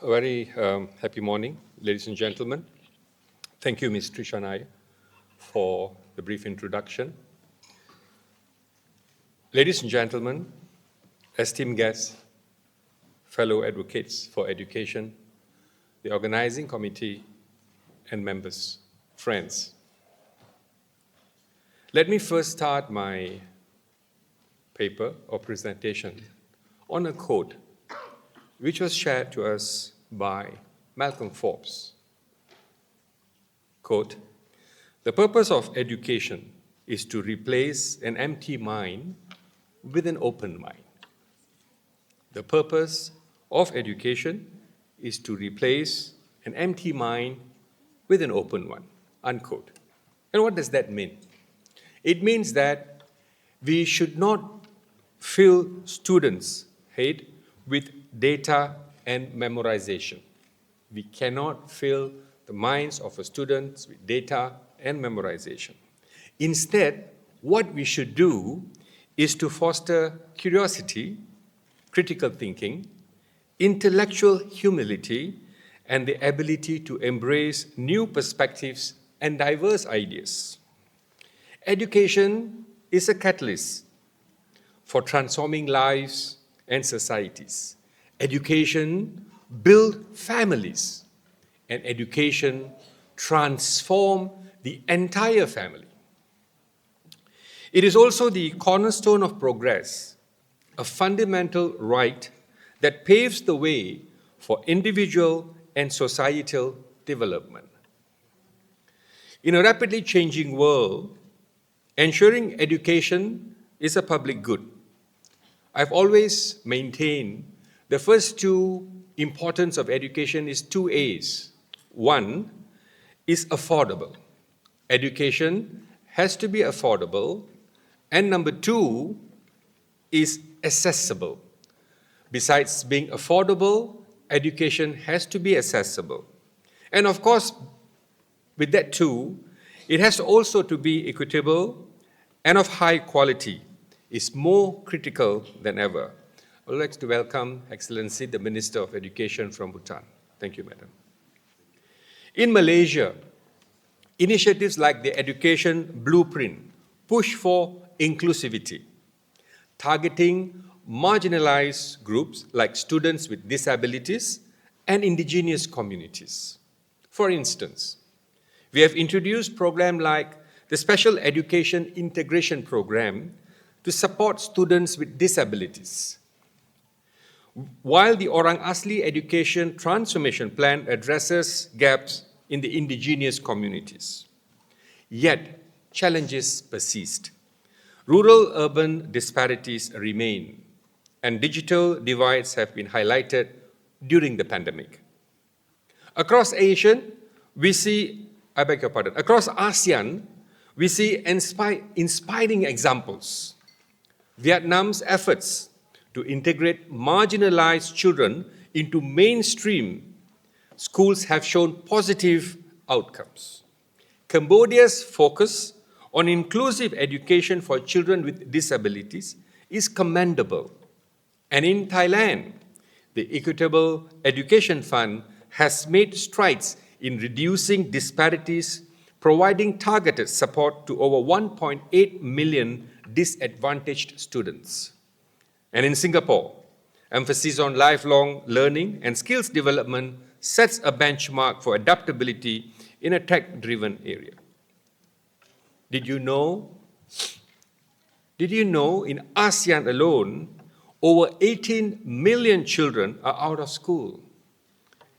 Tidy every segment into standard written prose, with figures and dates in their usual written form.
A very happy morning, ladies and gentlemen. Thank you, Ms. Trishanai, for the brief introduction. Ladies and gentlemen, esteemed guests, fellow advocates for education, the organizing committee, and members, friends. Let me first start my paper or presentation on a quote which was shared to us by Malcolm Forbes. Quote, "The purpose of education is to replace an empty mind with an open mind." The purpose of education is to replace an empty mind with an open one, unquote. And what does that mean? It means that we should not fill students' head with data and memorization. We cannot fill the minds of our students with data and memorization. Instead, what we should do is to foster curiosity, critical thinking, intellectual humility, and the ability to embrace new perspectives and diverse ideas. Education is a catalyst for transforming lives and societies. Education builds families, and education transforms the entire family. It is also the cornerstone of progress, a fundamental right that paves the way for individual and societal development. In a rapidly changing world, ensuring education is a public good. I've always maintained the first two importance of education is two A's. One is affordable. Education has to be affordable. And number two is accessible. Besides being affordable, education has to be accessible. And of course, with that too, it has also to be equitable and of high quality. Is more critical than ever. I would like to welcome Excellency, the Minister of Education from Bhutan. Thank you, Madam. In Malaysia, initiatives like the Education Blueprint push for inclusivity, targeting marginalized groups like students with disabilities and indigenous communities. For instance, we have introduced programs like the Special Education Integration Program to support students with disabilities, while the Orang Asli Education Transformation Plan addresses gaps in the indigenous communities. Yet, challenges persist. Rural-urban disparities remain, and digital divides have been highlighted during the pandemic. Across ASEAN, we see inspiring examples. Vietnam's efforts to integrate marginalized children into mainstream schools have shown positive outcomes. Cambodia's focus on inclusive education for children with disabilities is commendable. And in Thailand, the Equitable Education Fund has made strides in reducing disparities, providing targeted support to over 1.8 million disadvantaged students. And in Singapore, emphasis on lifelong learning and skills development sets a benchmark for adaptability in a tech-driven area. Did you know in ASEAN alone, over 18 million children are out of school?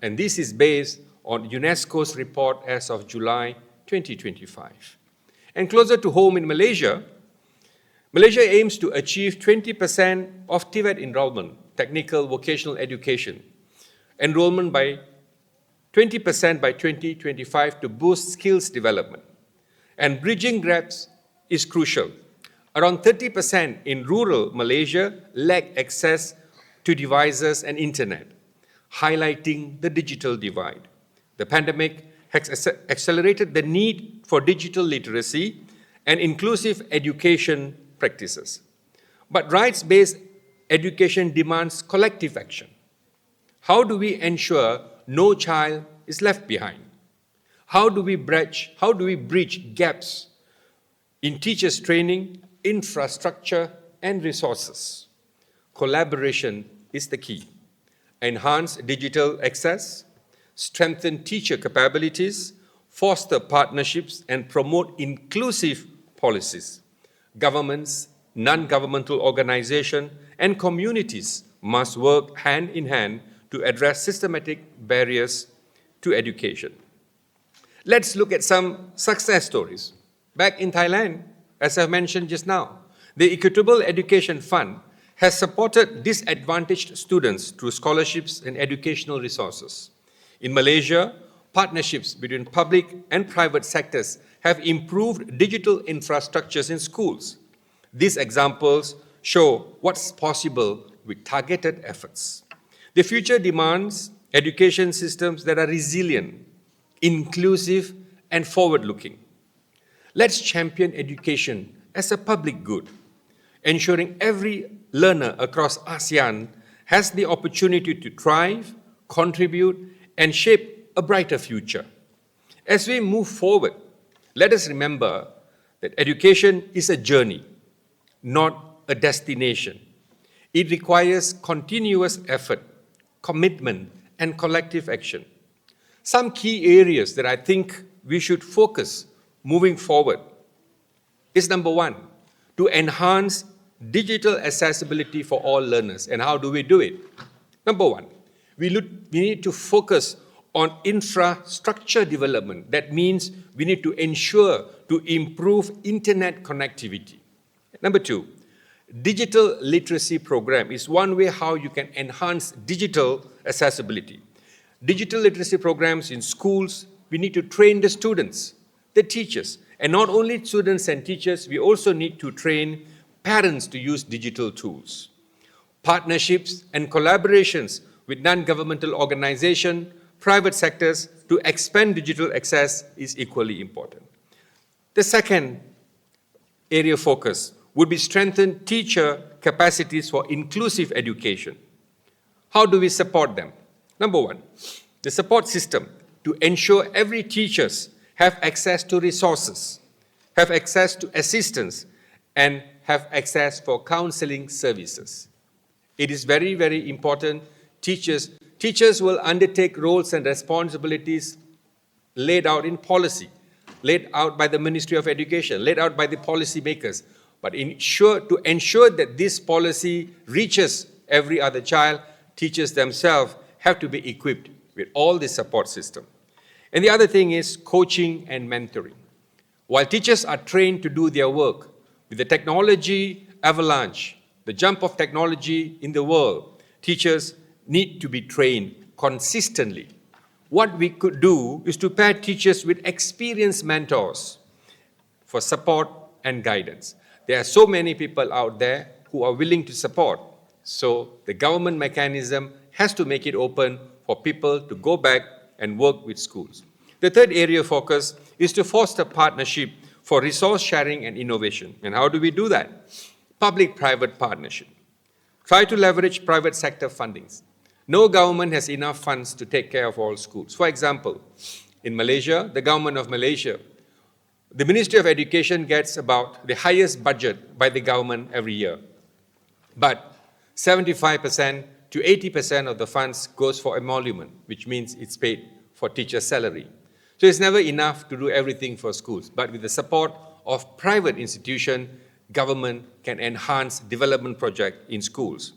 And this is based on UNESCO's report as of July 2025. And closer to home in Malaysia, Malaysia aims to achieve 20% of TVET enrollment, technical vocational education, enrollment by 20% by 2025 to boost skills development. And bridging gaps is crucial. Around 30% in rural Malaysia lack access to devices and internet, highlighting the digital divide. The pandemic has accelerated the need for digital literacy and inclusive education practices. But rights-based education demands collective action. How do we ensure no child is left behind? How do we bridge gaps in teachers' training, infrastructure, and resources? Collaboration is the key. Enhance digital access, strengthen teacher capabilities, foster partnerships, and promote inclusive policies. Governments, non-governmental organizations, and communities must work hand in hand to address systematic barriers to education. Let's look at some success stories. Back in Thailand, as I mentioned just now, the Equitable Education Fund has supported disadvantaged students through scholarships and educational resources. In Malaysia, partnerships between public and private sectors have improved digital infrastructures in schools. These examples show what's possible with targeted efforts. The future demands education systems that are resilient, inclusive, and forward-looking. Let's champion education as a public good, ensuring every learner across ASEAN has the opportunity to thrive, contribute, and shape a brighter future. As we move forward, let us remember that education is a journey, not a destination. It requires continuous effort, commitment, and collective action. Some key areas that I think we should focus moving forward is number one, to enhance digital accessibility for all learners. And how do we do it? Number one, we need to focus on infrastructure development. That means we need to ensure to improve internet connectivity. Number two, digital literacy program is one way how you can enhance digital accessibility. Digital literacy programs in schools, we need to train the students, the teachers, and not only students and teachers, we also need to train parents to use digital tools. Partnerships and collaborations with non-governmental organizations, private sectors to expand digital access is equally important. The second area of focus would be strengthen teacher capacities for inclusive education. How do we support them? Number one, the support system to ensure every teachers have access to resources, have access to assistance, and have access for counseling services. It is very, very important. Teachers will undertake roles and responsibilities laid out in policy, laid out by the Ministry of Education, laid out by the policy makers. But to ensure that this policy reaches every other child, teachers themselves have to be equipped with all the support system. And the other thing is coaching and mentoring. While teachers are trained to do their work, with the technology avalanche, the jump of technology in the world, teachers need to be trained consistently. What we could do is to pair teachers with experienced mentors for support and guidance. There are so many people out there who are willing to support. So the government mechanism has to make it open for people to go back and work with schools. The third area of focus is to foster partnership for resource sharing and innovation. And how do we do that? Public-private partnership. Try to leverage private sector fundings. No government has enough funds to take care of all schools. For example, in Malaysia, the government of Malaysia, the Ministry of Education gets about the highest budget by the government every year. But 75% to 80% of the funds goes for emolument, which means it's paid for teacher salary. So it's never enough to do everything for schools. But with the support of private institutions, government can enhance development projects in schools.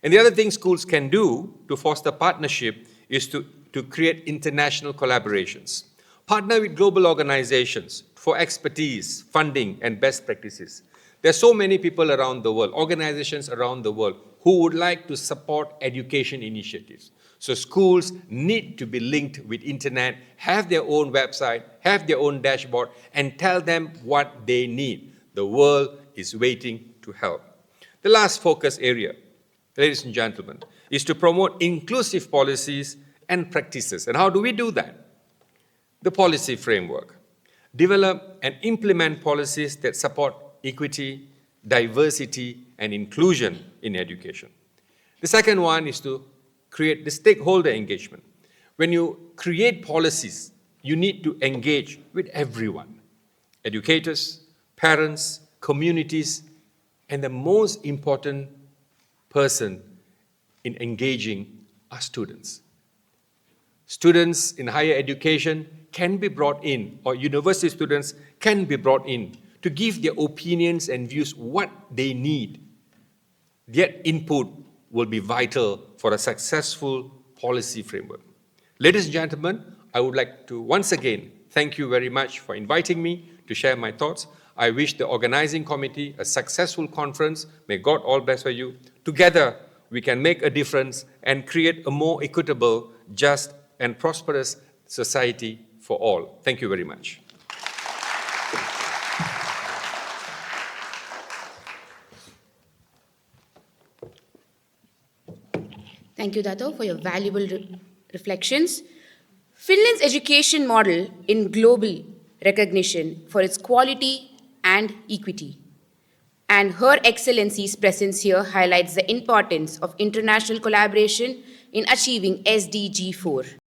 And the other thing schools can do to foster partnership is to create international collaborations. Partner with global organizations for expertise, funding, and best practices. There are so many people around the world, organizations around the world, who would like to support education initiatives. So schools need to be linked with internet, have their own website, have their own dashboard, and tell them what they need. The world is waiting to help. The last focus area, ladies and gentlemen, is to promote inclusive policies and practices. And how do we do that? The policy framework. Develop and implement policies that support equity, diversity, and inclusion in education. The second one is to create the stakeholder engagement. When you create policies, you need to engage with everyone, educators, parents, communities, and the most important person in engaging are students. Students in higher education can be brought in, or university students can be brought in to give their opinions and views what they need. Their input will be vital for a successful policy framework. Ladies and gentlemen, I would like to once again thank you very much for inviting me to share my thoughts. I wish the organizing committee a successful conference. May God all bless for you. Together, we can make a difference and create a more equitable, just, and prosperous society for all. Thank you very much. Thank you, Datuk, for your valuable reflections. Finland's education model in global recognition for its quality and equity. And Her Excellency's presence here highlights the importance of international collaboration in achieving SDG 4.